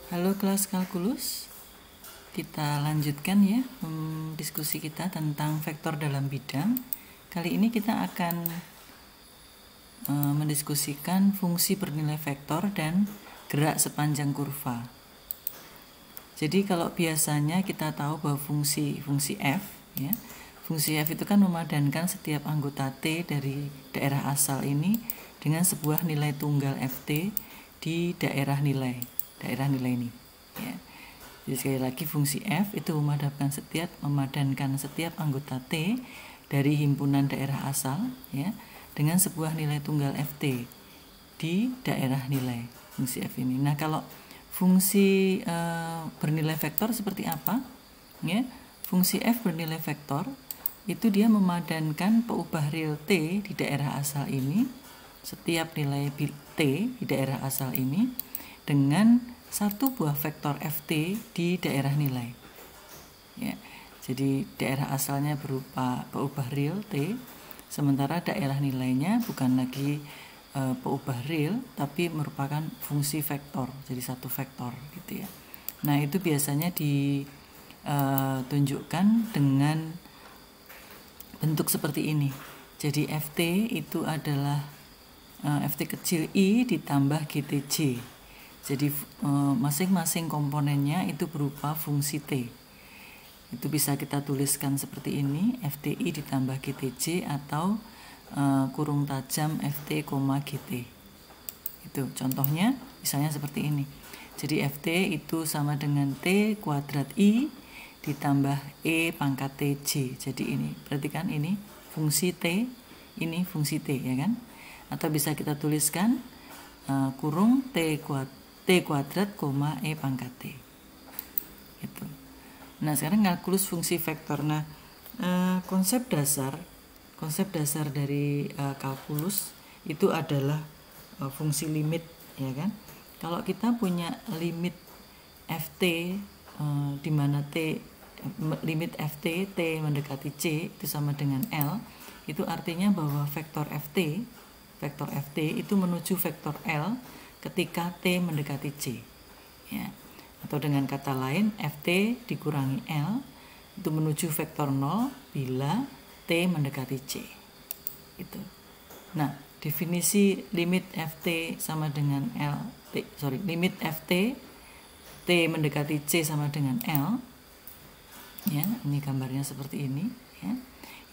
Halo kelas kalkulus, kita lanjutkan ya diskusi kita tentang vektor dalam bidang. Kali ini kita akan mendiskusikan fungsi bernilai vektor dan gerak sepanjang kurva. Jadi kalau biasanya kita tahu bahwa fungsi f ya, fungsi f itu kan memadankan setiap anggota t dari daerah asal ini dengan sebuah nilai tunggal ft di daerah nilai ini ya. Jadi sekali lagi fungsi f itu memadankan setiap anggota t dari himpunan daerah asal ya dengan sebuah nilai tunggal ft di daerah nilai fungsi f ini. Nah, kalau fungsi bernilai vektor seperti apa ya? Fungsi f bernilai vektor itu dia memadankan peubah real t di daerah asal ini, setiap nilai t di daerah asal ini dengan satu buah vektor ft di daerah nilai ya. Jadi daerah asalnya berupa peubah real t, sementara daerah nilainya bukan lagi peubah real tapi merupakan fungsi vektor, jadi satu vektor gitu ya. Nah, itu biasanya ditunjukkan dengan bentuk seperti ini. Jadi ft itu adalah ft kecil i ditambah gtj. Jadi masing-masing komponennya itu berupa fungsi t. Itu bisa kita tuliskan seperti ini, fti ditambah gtj atau kurung tajam ft, gt. Itu contohnya misalnya seperti ini. Jadi ft itu sama dengan t kuadrat i ditambah e pangkat tj. Jadi ini, perhatikan ini fungsi t, ini fungsi t ya kan? Atau bisa kita tuliskan kurung t kuadrat, e pangkat t. Gitu. Nah, sekarang kalkulus fungsi vektor. Nah, konsep dasar dari kalkulus itu adalah fungsi limit ya kan. Kalau kita punya limit ft di mana limit ft t mendekati c itu sama dengan L, itu artinya bahwa vektor ft itu menuju vektor L ketika t mendekati c ya. Atau dengan kata lain, ft dikurangi L itu menuju vektor 0 bila t mendekati c. Itu. Nah, definisi limit ft sama dengan limit ft t mendekati c sama dengan L ya, ini gambarnya seperti ini ya.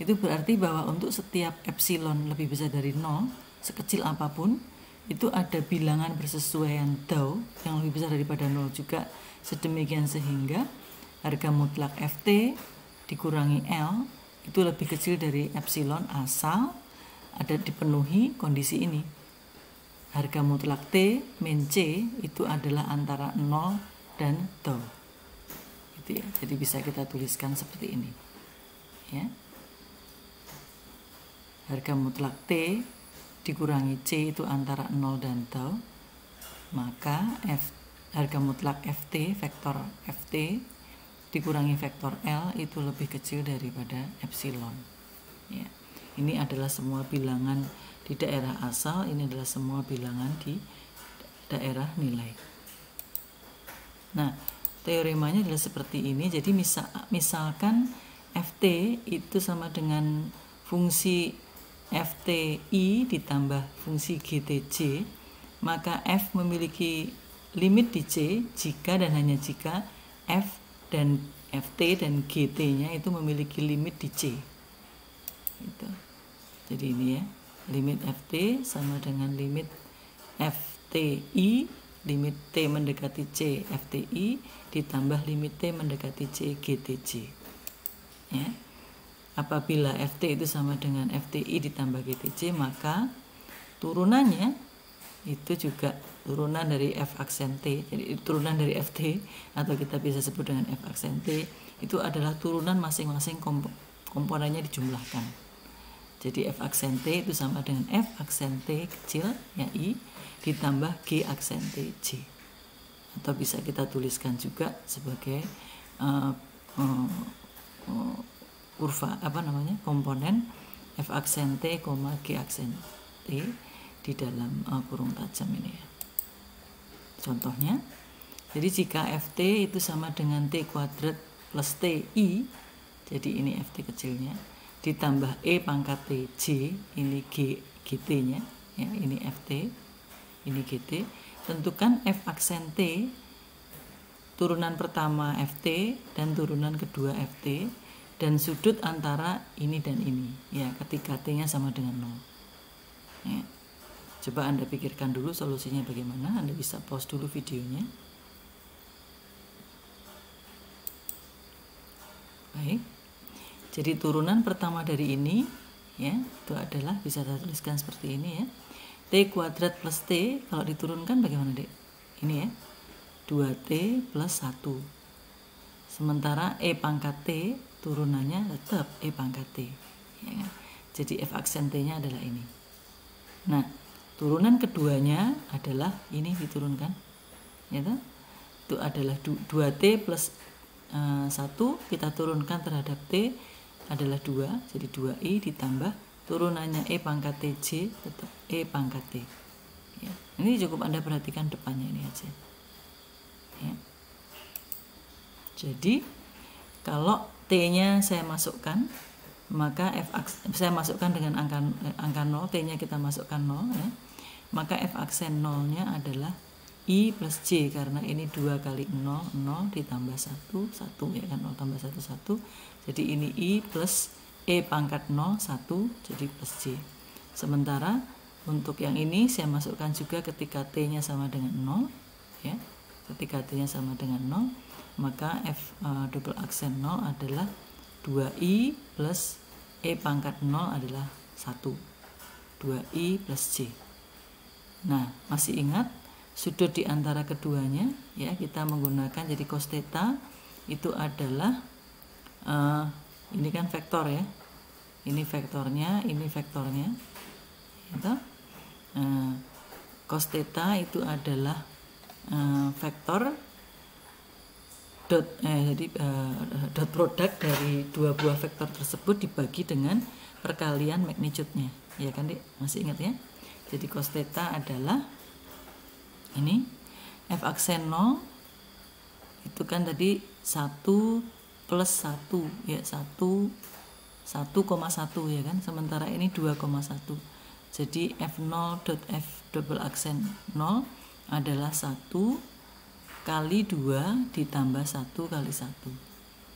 Itu berarti bahwa untuk setiap epsilon lebih besar dari 0, sekecil apapun, itu ada bilangan bersesuaian tau yang lebih besar daripada 0 juga, sedemikian sehingga harga mutlak ft dikurangi L itu lebih kecil dari epsilon asal ada dipenuhi kondisi ini. Harga mutlak t min c itu adalah antara 0 dan tau. Gitu ya. Jadi bisa kita tuliskan seperti ini. Ya. Harga mutlak t dikurangi c itu antara 0 dan tau, maka harga mutlak ft, vektor ft dikurangi vektor L itu lebih kecil daripada epsilon ya. Ini adalah semua bilangan di daerah asal, ini adalah semua bilangan di daerah nilai. Nah, teoremanya adalah seperti ini. Jadi misalkan ft itu sama dengan fungsi fti ditambah fungsi gtj, maka f memiliki limit di c jika dan hanya jika f dan ft dan gt-nya itu memiliki limit di c. Gitu. Jadi ini ya, limit ft sama dengan limit fti, limit t mendekati c fti ditambah limit t mendekati c gtj. Ya. Apabila ft itu sama dengan fti ditambah gtj, maka turunannya itu juga turunan dari f aksen t. Jadi turunan dari ft atau kita bisa sebut dengan f aksen t itu adalah turunan masing-masing komponennya dijumlahkan. Jadi f aksen t itu sama dengan f aksen t kecil ya i ditambah g aksen t j. Atau bisa kita tuliskan juga sebagai kurva komponen f aksen t, g aksen t di dalam kurung tajam ini ya. Contohnya Jadi jika ft itu sama dengan t kuadrat plus ti, jadi ini ft kecilnya, ditambah e pangkat t j, ini gt-nya, ya, ini ft, ini gt. Tentukan f aksen t, turunan pertama ft dan turunan kedua ft, dan sudut antara ini dan ini, ya, ketika t-nya sama dengan 0. Ya. Coba Anda pikirkan dulu solusinya bagaimana. Anda bisa pause dulu videonya. Baik. Jadi turunan pertama dari ini, ya, itu adalah, bisa saya tuliskan seperti ini, ya. T kuadrat plus T, kalau diturunkan bagaimana, Dek? Ini, ya. 2T plus 1. Sementara E pangkat T turunannya tetap E pangkat T, ya. Jadi F aksen T-nya adalah ini. Nah, turunan keduanya adalah ini diturunkan, ya, itu adalah 2T plus 1 kita turunkan terhadap T adalah 2, jadi 2i ditambah turunannya E pangkat TJ tetap E pangkat T, ya. Ini cukup Anda perhatikan depannya ini aja, ya. Jadi kalau T-nya saya masukkan, maka saya masukkan dengan angka 0, T-nya kita masukkan 0, ya. Maka F aksen 0-nya adalah I plus J, karena ini 2 kali 0, 0 ditambah 1, 1, ya kan, 0 tambah 1, 1. Jadi ini I plus E pangkat 0, 1, jadi plus J. Sementara untuk yang ini saya masukkan juga ketika T-nya sama dengan 0, ya. Ketika T-nya sama dengan 0, maka F double aksen 0 adalah 2I plus E pangkat 0 adalah 1. 2I plus J. Nah, masih ingat sudut di antara keduanya, ya, kita menggunakan jadi cos theta itu adalah ini kan vektor, ya, ini vektornya, ini vektornya, gitu. Cos theta itu adalah vektor dot produk dari dua buah vektor tersebut dibagi dengan perkalian magnitude-nya, ya kan, Dik? Masih ingat, ya? Jadi cos theta adalah ini F aksen 0 itu kan tadi 1 plus 1, ya, 1,1, ya kan, sementara ini 2,1. Jadi F0 dot F double aksen 0 adalah 1 kali 2 ditambah 1 kali 1.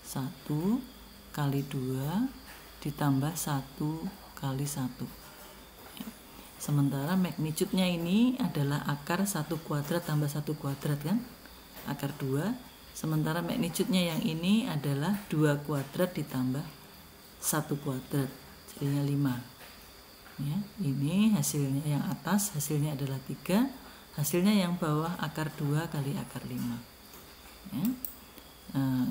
1 kali 2 ditambah 1 kali 1. Sementara magnitude-nya ini adalah akar 1 kuadrat tambah 1 kuadrat, kan, akar 2. Sementara magnitude-nya yang ini adalah 2 kuadrat ditambah 1 kuadrat, jadinya 5, ya. Ini hasilnya yang atas, hasilnya adalah 3, hasilnya yang bawah akar 2 kali akar 5, ya.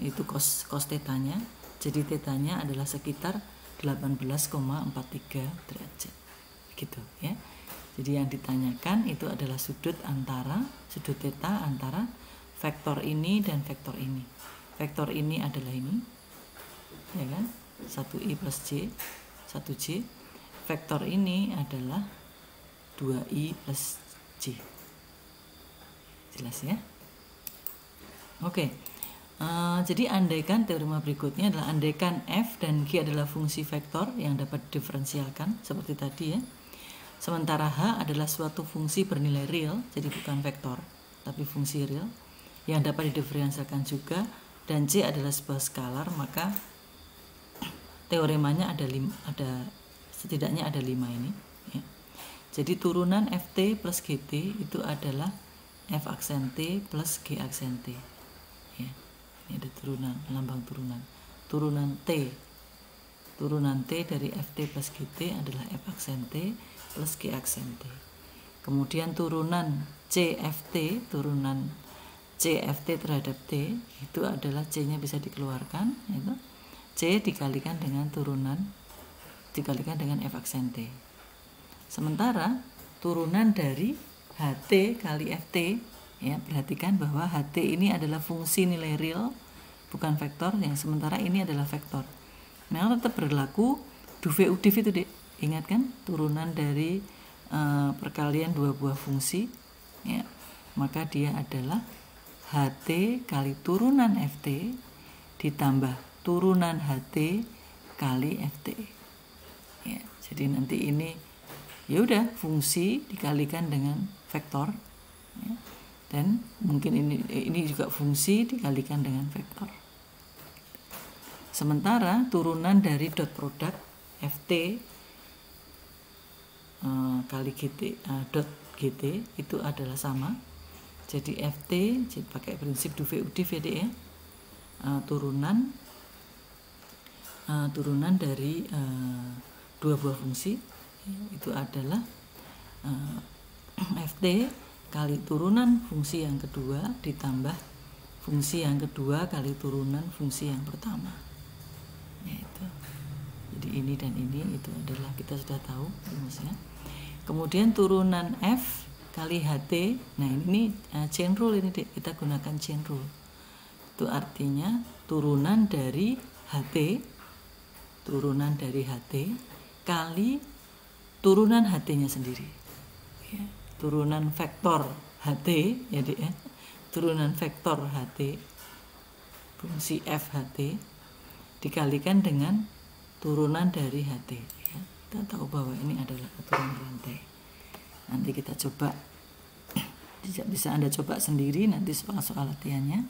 Itu cos tetanya. Jadi tetanya adalah sekitar 18,43 derajat, gitu, ya. Jadi yang ditanyakan itu adalah sudut theta antara vektor ini dan vektor ini. Vektor ini adalah ini, ya kan, 1i plus j, 1j. Vektor ini adalah 2i plus j. Jelas, ya? Oke. Jadi andaikan teorema berikutnya adalah andaikan f dan g adalah fungsi vektor yang dapat diferensialkan seperti tadi, ya. Sementara h adalah suatu fungsi bernilai real, jadi bukan vektor tapi fungsi real yang dapat didiferensialkan juga, dan c adalah sebuah skalar, maka teoremanya setidaknya ada 5 ini, ya. Jadi turunan ft plus gt itu adalah f aksen t plus g aksen t, ya. Ini ada turunan, lambang turunan t dari ft plus gt adalah f aksen t plus g aksen t. Kemudian turunan cft terhadap t itu adalah c-nya bisa dikeluarkan, itu c dikalikan dengan f aksen t. Sementara turunan dari ht kali ft, ya, perhatikan bahwa ht ini adalah fungsi nilai real bukan vektor, yang sementara ini adalah vektor. Nah, tetap berlaku duv udif itu, Dek. Ingat kan, turunan dari perkalian dua buah fungsi, ya, maka dia adalah HT kali turunan FT ditambah turunan HT kali FT. Ya, jadi nanti ini ya udah fungsi dikalikan dengan vektor, ya. Dan mungkin ini juga fungsi dikalikan dengan vektor. Sementara turunan dari dot produk FT kali GT dot GT itu adalah sama. Jadi FT pakai prinsip Duvet-Udiv ya, ya. Turunan dari dua buah fungsi itu adalah FT kali turunan fungsi yang kedua ditambah fungsi yang kedua kali turunan fungsi yang pertama. Yaitu. Jadi ini dan ini itu adalah kita sudah tahu rumusnya. Kemudian turunan F kali HT. Nah, ini chain rule ini kita gunakan chain rule. Itu artinya turunan dari HT kali turunan HT-nya sendiri. Ya. Turunan vektor HT ya, ya. Turunan vektor HT fungsi F HT dikalikan dengan turunan dari HT ya. Kita tahu bahwa ini adalah aturan rantai. Nanti kita coba, bisa Anda coba sendiri nanti soal-soal latihannya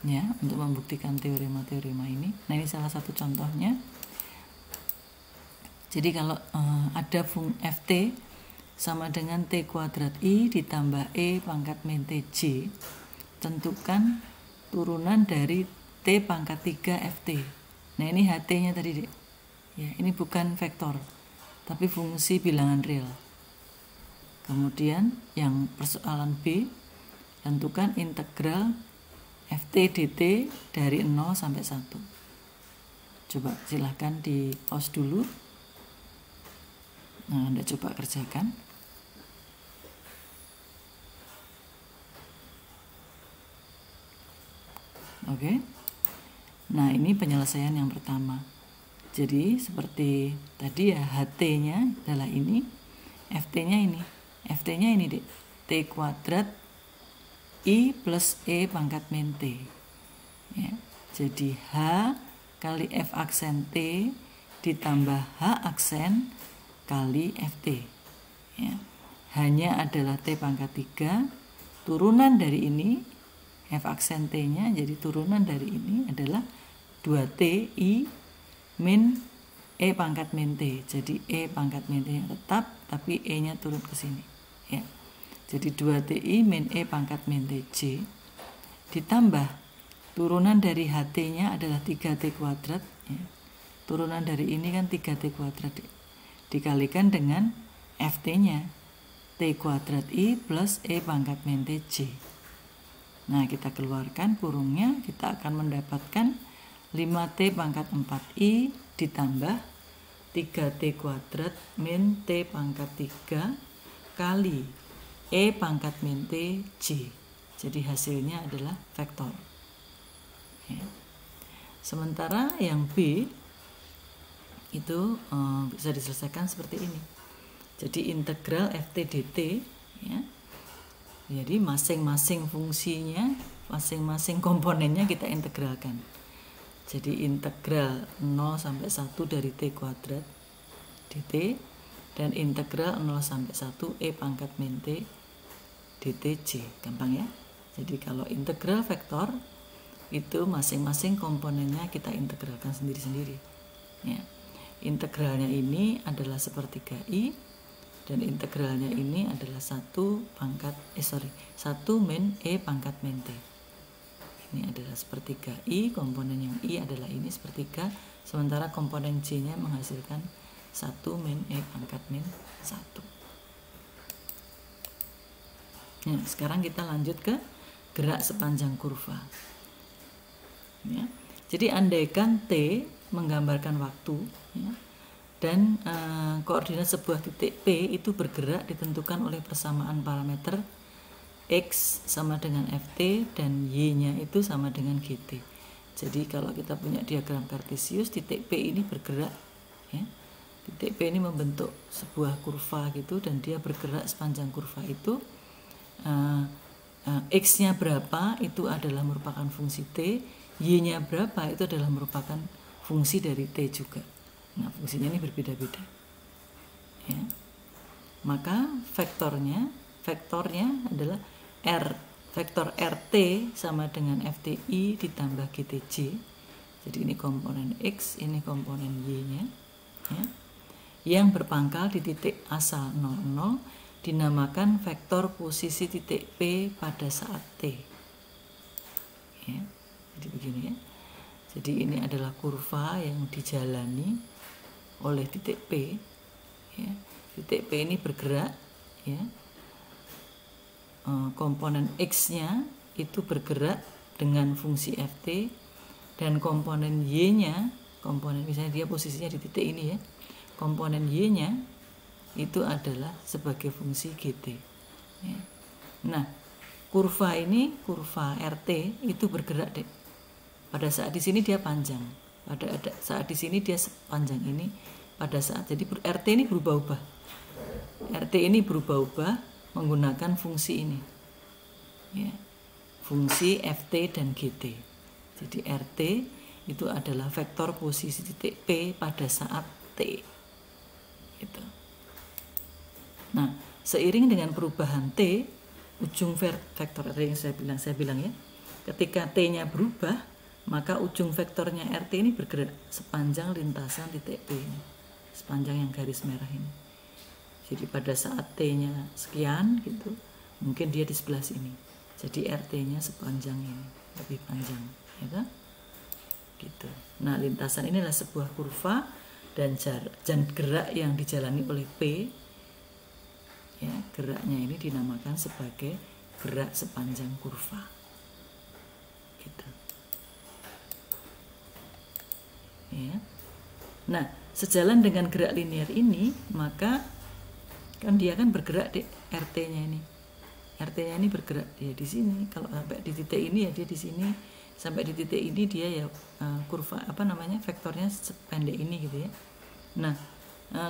ya, untuk membuktikan teorema-teorema ini. Nah, ini salah satu contohnya. Jadi kalau ada FT sama dengan T kuadrat I ditambah E pangkat min TJ, tentukan turunan dari T pangkat 3 FT. Nah, ini HT-nya tadi, Dek. Ya, ini bukan vektor, tapi fungsi bilangan real. Kemudian yang persoalan B, tentukan integral FT dt dari 0 sampai 1. Coba silahkan di pause dulu. Nah, Anda coba kerjakan. Oke. Nah, ini penyelesaian yang pertama. Jadi seperti tadi ya, HT-nya adalah ini, FT-nya ini. FT-nya ini, Dek. T kuadrat I plus E pangkat min T. Ya. Jadi H kali F aksen T ditambah H aksen kali FT. Ya. Hanya adalah T pangkat 3. Turunan dari ini F aksen T-nya, jadi turunan dari ini adalah 2T I min E pangkat min T. Jadi E pangkat min T-nya tetap, tapi E-nya turun ke sini. Ya. Jadi 2TI min E pangkat min TJ ditambah turunan dari HT-nya adalah 3T kuadrat. Ya. Turunan dari ini kan 3T kuadrat. Dikalikan dengan FT-nya, T kuadrat I plus E pangkat min TJ. Nah, kita keluarkan kurungnya, kita akan mendapatkan 5T pangkat 4I ditambah 3T kuadrat min T pangkat 3 kali E pangkat min TJ. Jadi hasilnya adalah vektor. Ya. Sementara yang B itu bisa diselesaikan seperti ini. Jadi integral FT dt ya. Jadi masing-masing fungsinya, masing-masing komponennya kita integralkan. Jadi integral 0 sampai 1 dari T kuadrat dt dan integral 0 sampai 1 E pangkat min T dtj. Gampang ya. Jadi kalau integral vektor itu masing-masing komponennya kita integralkan sendiri-sendiri. Ya. Integralnya ini adalah sepertiga I dan integralnya ini adalah 1 min E pangkat min T. Ini adalah sepertiga I, komponen yang I adalah ini sepertiga, sementara komponen J-nya menghasilkan 1 min E pangkat min 1. Nah, sekarang kita lanjut ke gerak sepanjang kurva. Ya. Jadi andaikan T menggambarkan waktu, ya, dan koordinat sebuah titik P itu bergerak ditentukan oleh persamaan parameter X sama dengan FT dan Y-nya itu sama dengan GT. Jadi kalau kita punya diagram kartesius, titik P ini bergerak, ya. Titik P ini membentuk sebuah kurva gitu, dan dia bergerak sepanjang kurva itu X-nya berapa itu adalah merupakan fungsi T, Y-nya berapa itu adalah merupakan fungsi dari T juga. Nah, fungsinya ini berbeda-beda. Ya. Maka vektornya adalah vektor RT sama dengan FTI ditambah GTJ. Jadi ini komponen X, ini komponen Y-nya. Ya. Yang berpangkal di titik asal 00 dinamakan vektor posisi titik P pada saat T. Ya. Jadi begini ya. Jadi ini adalah kurva yang dijalani oleh titik P. Ya. Titik P ini bergerak, ya. Komponen X-nya itu bergerak dengan fungsi Ft, dan komponen Y-nya, misalnya dia posisinya di titik ini ya, komponen Y-nya itu adalah sebagai fungsi Gt. Ya. Nah, kurva RT itu bergerak deh. Pada saat di sini dia panjang, pada saat di sini dia sepanjang ini. Pada saat jadi RT ini berubah-ubah. RT ini berubah-ubah menggunakan fungsi ini, ya, fungsi Ft dan Gt. Jadi RT itu adalah vektor posisi titik P pada saat T. Gitu. Nah, seiring dengan perubahan T, ujung vektor RT yang saya bilang ya, ketika T-nya berubah, maka ujung vektornya RT ini bergerak sepanjang lintasan titik P ini, sepanjang yang garis merah ini. Jadi pada saat T-nya sekian gitu, mungkin dia di sebelah sini. Jadi RT-nya sepanjang ini, lebih panjang, ya kan? Gitu. Nah, lintasan ini adalah sebuah kurva dan gerak yang dijalani oleh P. Ya, geraknya ini dinamakan sebagai gerak sepanjang kurva. Gitu. Ya. Nah, sejalan dengan gerak linear ini, maka kan dia kan bergerak di RT-nya ini. RT-nya ini bergerak dia di sini. Kalau sampai di titik ini ya dia di sini. Sampai di titik ini dia ya kurva vektornya sependek ini gitu ya. Nah,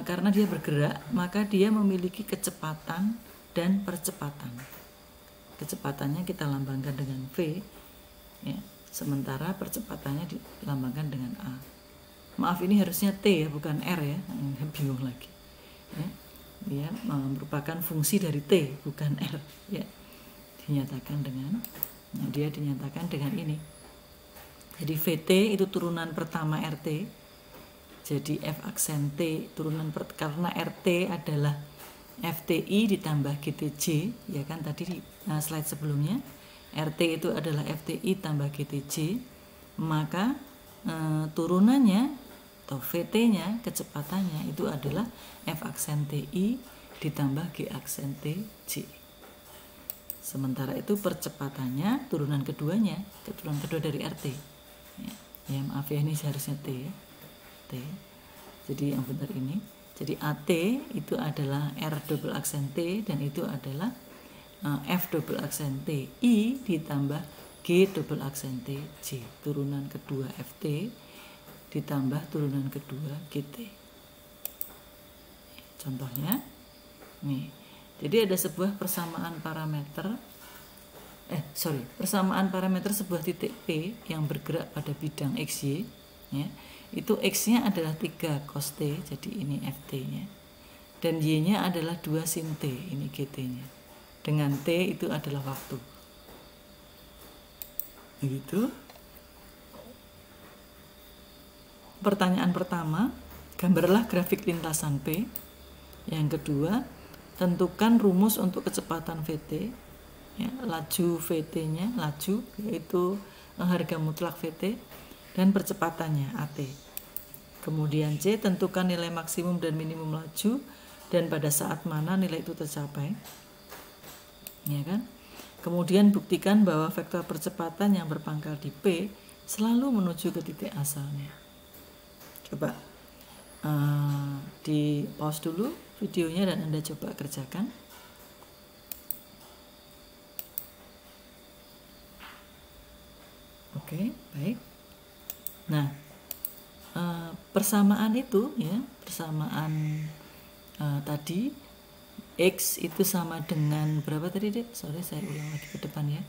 karena dia bergerak, maka dia memiliki kecepatan dan percepatan. Kecepatannya kita lambangkan dengan V, ya. Sementara percepatannya dilambangkan dengan A. Maaf, ini harusnya T ya, bukan R ya. Bingung lagi. Ya. Dia merupakan fungsi dari T, bukan R, ya. Dinyatakan dengan ini. Jadi Vt itu turunan pertama RT. Jadi F aksen T turunan karena RT adalah FTI ditambah GTJ, ya kan tadi di slide sebelumnya. RT itu adalah FTI tambah GTJ, maka turunannya atau Vt-nya, kecepatannya itu adalah F aksen Ti ditambah G aksen Tj. Sementara itu percepatannya turunan kedua dari RT. Ya, maaf ya, ini seharusnya T ya. T. Jadi yang benar ini. Jadi AT itu adalah R double aksen T, dan itu adalah F double aksen Ti ditambah G double aksen Tj. Turunan kedua Ft ditambah turunan kedua GT. Contohnya nih, jadi ada sebuah persamaan parameter sebuah titik P yang bergerak pada bidang XY, ya. Itu X-nya adalah 3 cos T, jadi ini Ft-nya, dan Y-nya adalah 2 sin T, ini GT-nya, dengan T itu adalah waktu. Begitu. Pertanyaan pertama, gambarlah grafik lintasan P. Yang kedua, tentukan rumus untuk kecepatan Vt, ya, laju Vt-nya, yaitu harga mutlak Vt, dan percepatannya At. Kemudian C, tentukan nilai maksimum dan minimum laju dan pada saat mana nilai itu tercapai, ya kan? Kemudian buktikan bahwa vektor percepatan yang berpangkal di P selalu menuju ke titik asalnya. Coba di pause dulu videonya dan Anda coba kerjakan. Oke, baik. Nah, persamaan itu ya, persamaan tadi X itu sama dengan berapa tadi dek? Sorry saya ulang lagi ke depan ya.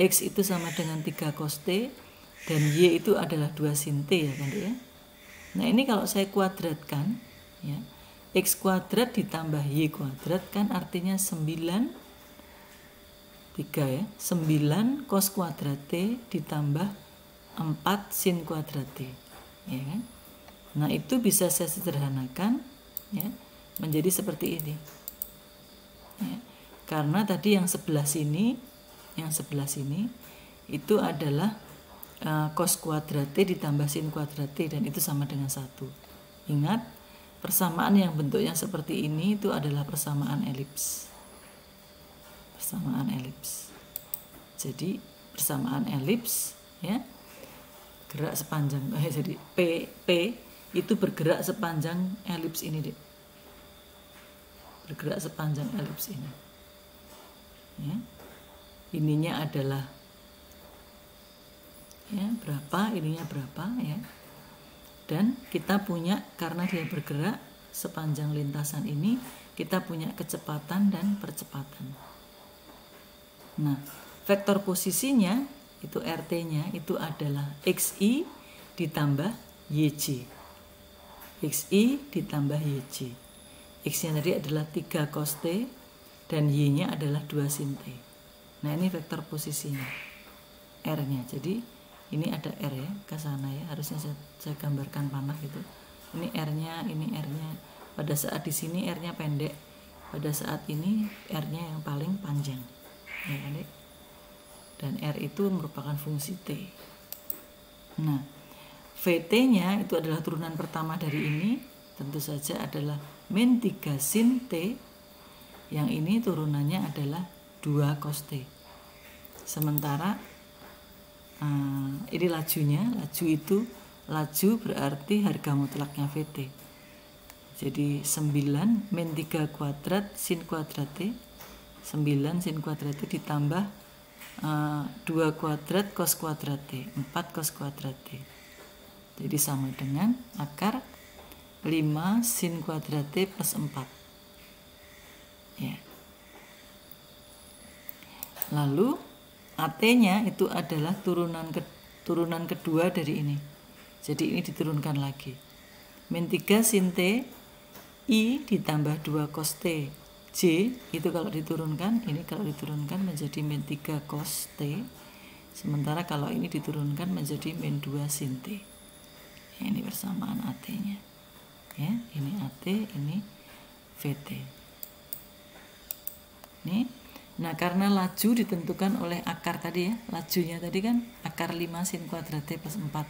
X itu sama dengan 3 cos T dan Y itu adalah 2 sin T ya kan dek ya. Nah ini kalau saya kuadratkan ya, X kuadrat ditambah Y kuadrat kan artinya 9 3 ya, 9 cos kuadrat T ditambah 4 sin kuadrat T ya kan. Nah itu bisa saya sederhanakan ya menjadi seperti ini ya. Karena tadi yang sebelah sini itu adalah cos kuadrat T ditambah sin kuadrat T dan itu sama dengan 1. Ingat, persamaan yang bentuknya seperti ini itu adalah persamaan elips. Jadi persamaan elips ya, gerak sepanjang jadi P itu bergerak sepanjang elips ini deh. Bergerak sepanjang elips ini. Ya. Ininya adalah ya berapa, ininya berapa ya. Dan kita punya, karena dia bergerak sepanjang lintasan ini, kita punya kecepatan dan percepatan. Nah, vektor posisinya itu RT-nya itu adalah XI ditambah YJ. XI ditambah YJ. X-nya tadi adalah 3 cos T dan Y-nya adalah 2 sin T. Nah, ini vektor posisinya. R-nya. Jadi ini ada R ya, ke sana ya. Harusnya saya gambarkan panah gitu. Ini R-nya, ini R-nya. Pada saat di sini R-nya pendek. Pada saat ini R-nya yang paling panjang. Ya, Adik. Dan R itu merupakan fungsi T. Nah, VT-nya itu adalah turunan pertama dari ini, tentu saja adalah min 3 sin T. Yang ini turunannya adalah 2 cos T. Sementara ini lajunya, laju berarti harga mutlaknya VT. Jadi 9 min 3 kuadrat sin kuadrat T. 9 sin kuadrat T ditambah 2 kuadrat cos kuadrat T, 4 cos kuadrat T. Jadi sama dengan akar 5 sin kuadrat T plus 4. Ya. Lalu AT-nya itu adalah turunan kedua dari ini. Jadi ini diturunkan lagi. Min 3 sin T I ditambah 2 cos T. J itu kalau diturunkan, ini kalau diturunkan menjadi min 3 cos T. Sementara kalau ini diturunkan menjadi min 2 sin T. Ya, ini persamaan AT-nya. Ya, ini AT, ini VT. Nih. Nah, karena laju ditentukan oleh akar tadi ya, lajunya tadi kan akar 5 sin kuadrat T plus 4.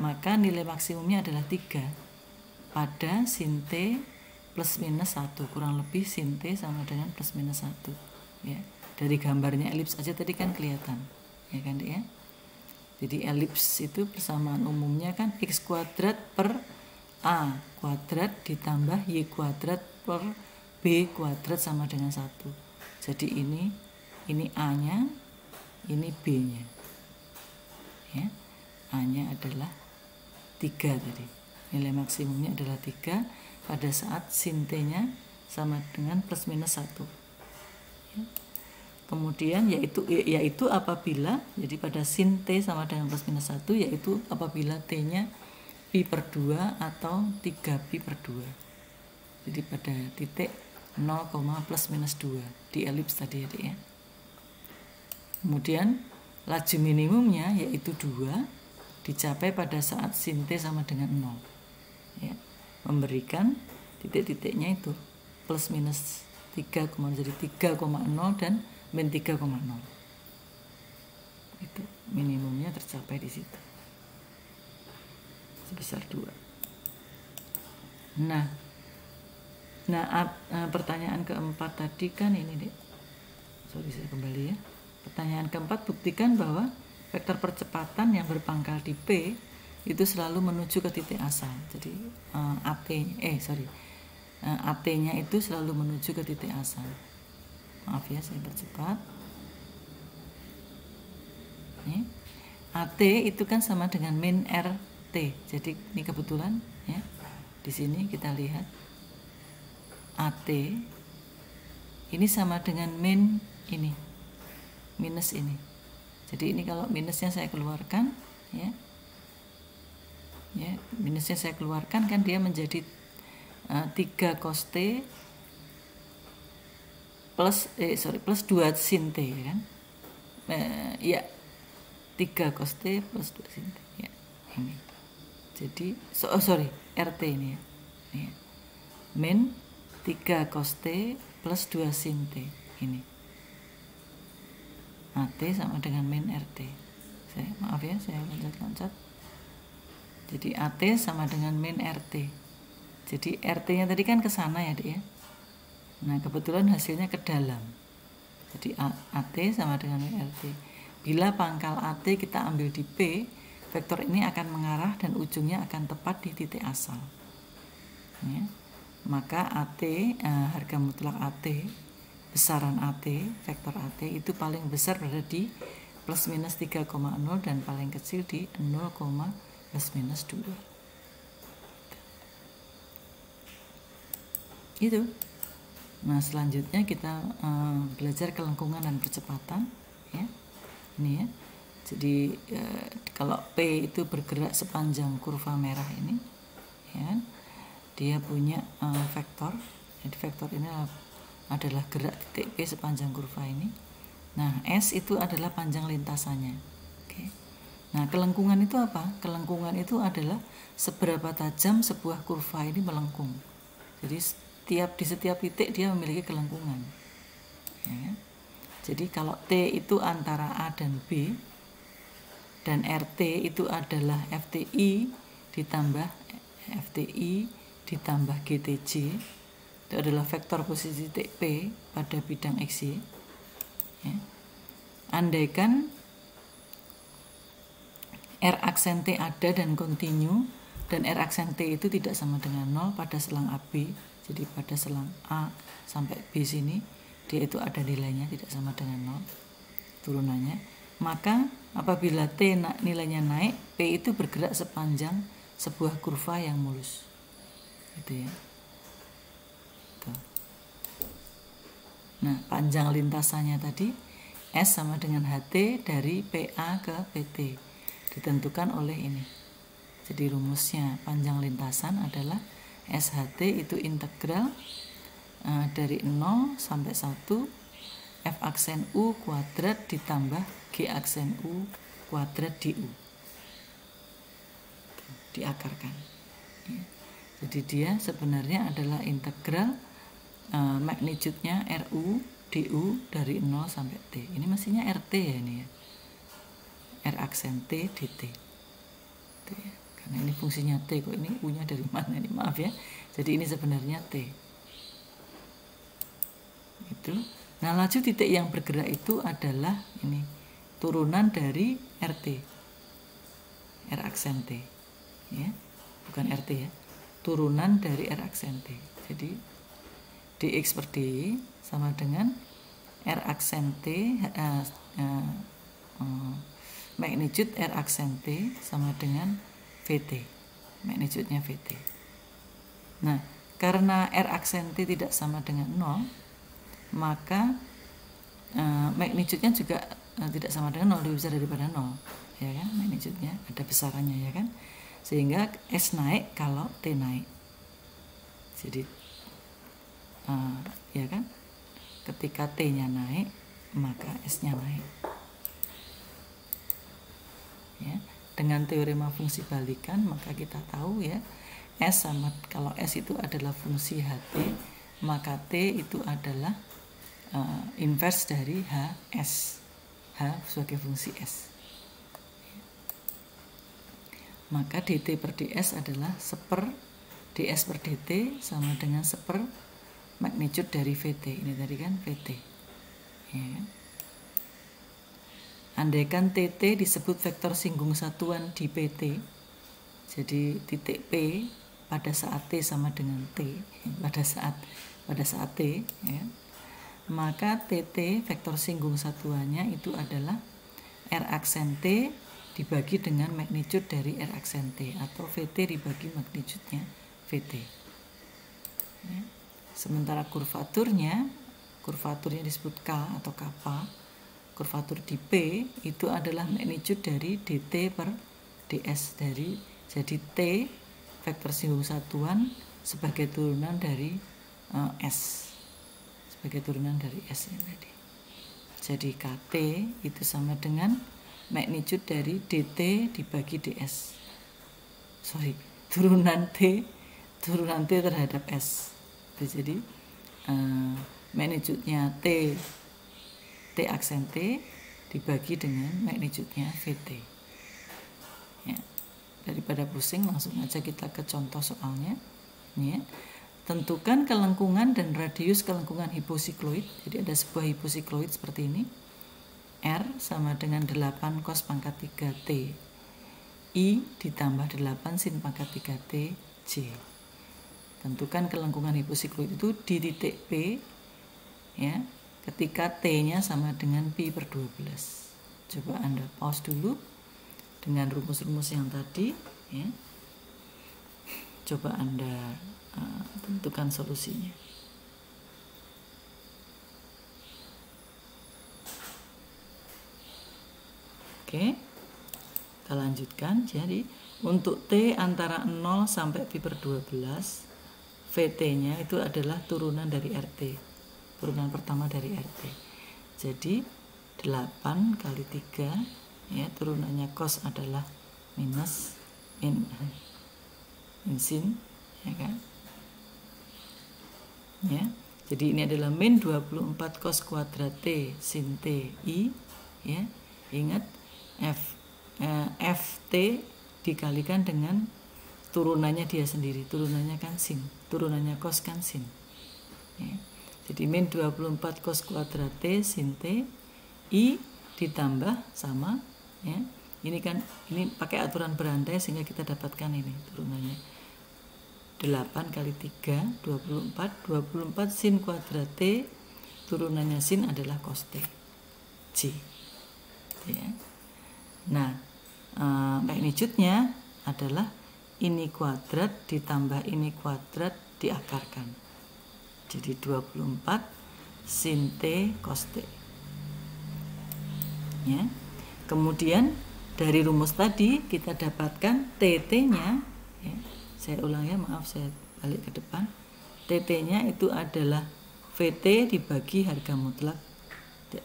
Maka nilai maksimumnya adalah 3 pada sin T plus minus 1. Kurang lebih sin T sama dengan plus minus 1. Ya, dari gambarnya elips aja tadi kan kelihatan. Ya kan, Dek ya? Jadi elips itu persamaan umumnya kan X kuadrat per A kuadrat ditambah Y kuadrat per B kuadrat sama dengan 1. Jadi ini A-nya, ini B-nya. Ya. A-nya adalah 3 tadi. Nilai maksimumnya adalah 3 pada saat sin T-nya sama dengan plus minus 1. Ya. Kemudian yaitu apabila, jadi pada sin T sama dengan plus minus 1, yaitu apabila T-nya pi per 2 atau 3 pi per 2. Jadi pada titik 0, plus minus 2 di elips tadi ya. Kemudian laju minimumnya yaitu 2 dicapai pada saat sin T sama dengan 0. Ya, memberikan titik-titiknya itu plus minus 3, jadi 3,0 dan min 3,0. Itu minimumnya tercapai di situ. Sebesar 2. Nah, pertanyaan keempat tadi kan ini deh. Sorry saya kembali ya. Pertanyaan keempat, buktikan bahwa vektor percepatan yang berpangkal di P itu selalu menuju ke titik asal. Jadi AT-nya itu selalu menuju ke titik asal. Maaf ya, saya percepat. Ini AT itu kan sama dengan min RT. Jadi ini kebetulan ya. Di sini kita lihat AT ini sama dengan min ini, minus ini. Jadi ini kalau minusnya saya keluarkan, ya, minusnya saya keluarkan, kan dia menjadi 3 cos T plus 2 sin T, kan? Ya, 3 cos T plus 2 sin T, ya, ini. Jadi RT ini, ya. Ya. Min 3 cos T plus 2 sin T, ini. AT sama dengan min RT. Maaf ya, saya loncat-loncat. Jadi AT sama dengan min RT. Jadi RT-nya tadi kan ke sana ya, Dek, ya. Nah, kebetulan hasilnya ke dalam. Jadi AT sama dengan min RT. Bila pangkal AT kita ambil di P, vektor ini akan mengarah dan ujungnya akan tepat di titik asal. Ya. Maka AT, harga mutlak AT, besaran AT, vektor AT itu paling besar berada di plus minus 3,0 dan paling kecil di 0, plus minus 2. Itu. Nah, selanjutnya kita belajar kelengkungan dan percepatan, ya. Ini ya. Jadi kalau P itu bergerak sepanjang kurva merah ini, ya, dia punya vektor. Jadi vektor ini adalah gerak titik P sepanjang kurva ini. Nah, S itu adalah panjang lintasannya. Oke. Nah, kelengkungan itu apa? Kelengkungan itu adalah seberapa tajam sebuah kurva ini melengkung. Jadi di setiap titik dia memiliki kelengkungan. Ya. Jadi kalau T itu antara A dan B, dan RT itu adalah FTI ditambah GTJ, itu adalah vektor posisi titik P pada bidang XY. Ya. Andaikan R aksen T ada dan kontinu, dan R aksen T itu tidak sama dengan 0 pada selang AB, jadi pada selang A sampai B sini dia itu ada nilainya tidak sama dengan 0 turunannya, maka apabila T nilainya naik, P itu bergerak sepanjang sebuah kurva yang mulus. Gitu ya. Tuh. Nah, panjang lintasannya tadi S sama dengan HT dari PA ke PT, ditentukan oleh ini. Jadi rumusnya panjang lintasan adalah SHT itu integral dari 0 sampai 1 F aksen U kuadrat ditambah G aksen U kuadrat DU. Diakarkan. Ya. Jadi dia sebenarnya adalah integral magnitude-nya RU DU dari 0 sampai T. Ini mestinya RT ya ini ya. R aksen T dt. T, ya. Karena ini fungsinya T, kok ini U-nya dari mana ini? Maaf ya. Jadi ini sebenarnya T. Itu. Nah, laju titik yang bergerak itu adalah ini turunan dari RT. R aksen T. Ya. Bukan RT ya. Turunan dari R aksen T. Jadi dx per dy sama dengan R aksen T magnitude R aksen T sama dengan VT, magnitude-nya VT. Nah, karena R aksen T tidak sama dengan 0, maka magnitude-nya juga tidak sama dengan 0, lebih besar daripada 0, ya kan? Magnitude-nya ada besarannya, ya kan? Sehingga S naik kalau T naik. Jadi ya kan? Ketika T-nya naik, maka S-nya naik. Ya. Dengan teorema fungsi balikan, maka kita tahu ya, S sama, kalau S itu adalah fungsi HT, maka T itu adalah inverse dari HS. H sebagai fungsi S. Maka dt per ds adalah seper ds per dt sama dengan seper magnitude dari VT. Ini tadi kan VT. Ya. Andaikan TT disebut vektor singgung satuan di PT, jadi titik P pada saat T sama dengan T, pada saat T, ya, maka TT vektor singgung satuannya itu adalah R aksen T dibagi dengan magnitude dari R aksen T, atau VT dibagi magnitude-nya VT. Ya. Sementara kurvaturnya kurvaturnya disebut K atau kappa, kurvatur di P itu adalah magnitude dari dt per ds, jadi T vektor singgung satuan sebagai turunan dari S, sebagai turunan dari S yang tadi. Jadi KT itu sama dengan magnitude dari dt dibagi ds, turunan T terhadap S itu. Jadi magnitude-nya T aksen T dibagi dengan magnitude-nya VT ya. Daripada pusing, langsung aja kita ke contoh soalnya ya. Tentukan kelengkungan dan radius kelengkungan hiposikloid. Jadi ada sebuah hiposikloid seperti ini. R sama dengan 8 cos pangkat 3 T I ditambah 8 sin pangkat 3 T J. Tentukan kelengkungan hiposikloid itu di titik P ya, ketika T-nya sama dengan pi per 12. Coba Anda pause dulu dengan rumus-rumus yang tadi ya. Coba Anda tentukan solusinya. Oke, kita lanjutkan. Jadi untuk T antara 0 sampai pi per 12, VT-nya itu adalah turunan dari RT, turunan pertama dari RT. Jadi 8 kali 3 ya, turunannya cos adalah minus min sin ya kan ya. Jadi ini adalah min 24 cos kuadrat T sin T I ya. Ingat FT dikalikan dengan turunannya dia sendiri, turunannya kan sin, turunannya cos kan sin ya. Jadi min 24 cos kuadrat T sin T I ditambah sama ya. Ini kan ini pakai aturan berantai sehingga kita dapatkan ini turunannya 8 kali 3 24 sin kuadrat T, turunannya sin adalah cos T J ya. Nah magnitude-nya adalah ini kuadrat ditambah ini kuadrat diakarkan. Jadi 24 sin T cos T ya. Kemudian dari rumus tadi kita dapatkan TT-nya ya. Saya ulang ya, maaf saya balik ke depan. TT-nya itu adalah VT dibagi harga mutlak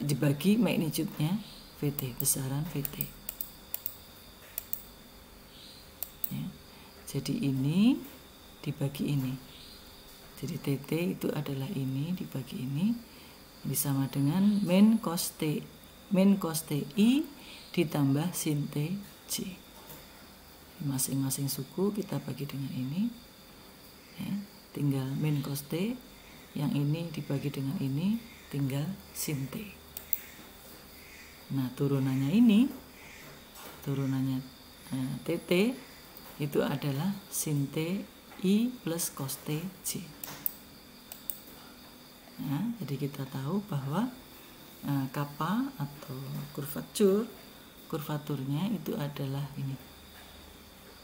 dibagi magnitude-nya VT, besaran VT ya. Jadi ini dibagi ini. Jadi TT itu adalah ini dibagi ini sama dengan min cos TI ditambah sin T J. Masing-masing suku kita bagi dengan ini ya. Tinggal min cos T, yang ini dibagi dengan ini tinggal sin T. Nah turunannya ini, turunannya TT itu adalah sin T I plus cos T J. Nah, jadi kita tahu bahwa kappa atau kurvaturnya itu adalah ini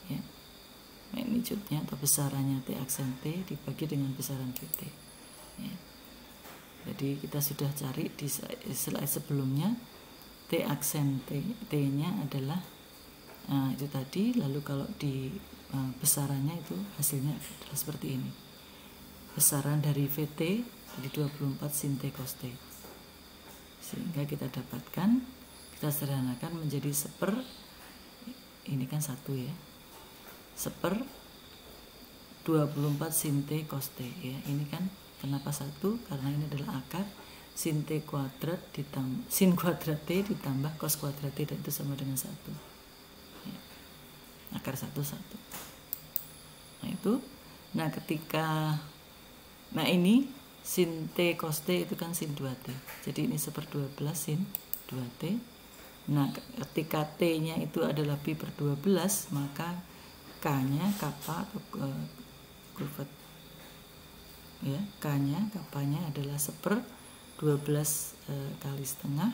ya, magnitude-nya atau besarannya T aksen T dibagi dengan besaran VT ya. Jadi kita sudah cari di slide sebelumnya T aksen T-nya adalah itu tadi, lalu kalau di besarannya itu hasilnya adalah seperti ini. Besaran dari VT jadi 24 sin T cos T. Sehingga kita dapatkan, kita sederhanakan menjadi seper, ini kan 1 ya, seper 24 sin T cos T ya. Ini kan kenapa 1? Karena ini adalah akar sin T kuadrat ditambah sin kuadrat T ditambah cos kuadrat T, dan itu sama dengan 1 ya. Akar 1 1. Nah itu, nah ketika ini sin T cos T itu kan sin 2T. Jadi ini seper 12 sin 2T. Nah ketika T-nya itu adalah pi per 12, maka K-nya kappa atau kurvat ya, K-nya kappanya adalah seper 12 kali setengah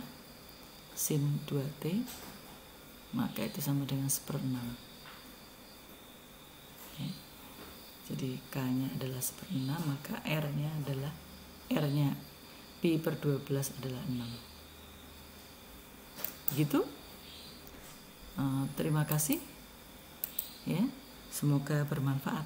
sin 2T, maka itu sama dengan seper 6 ya. Jadi K-nya adalah seper 6, maka R-nya adalah R-nya Pi per 12 adalah 6. Begitu. Terima kasih. Ya, semoga bermanfaat.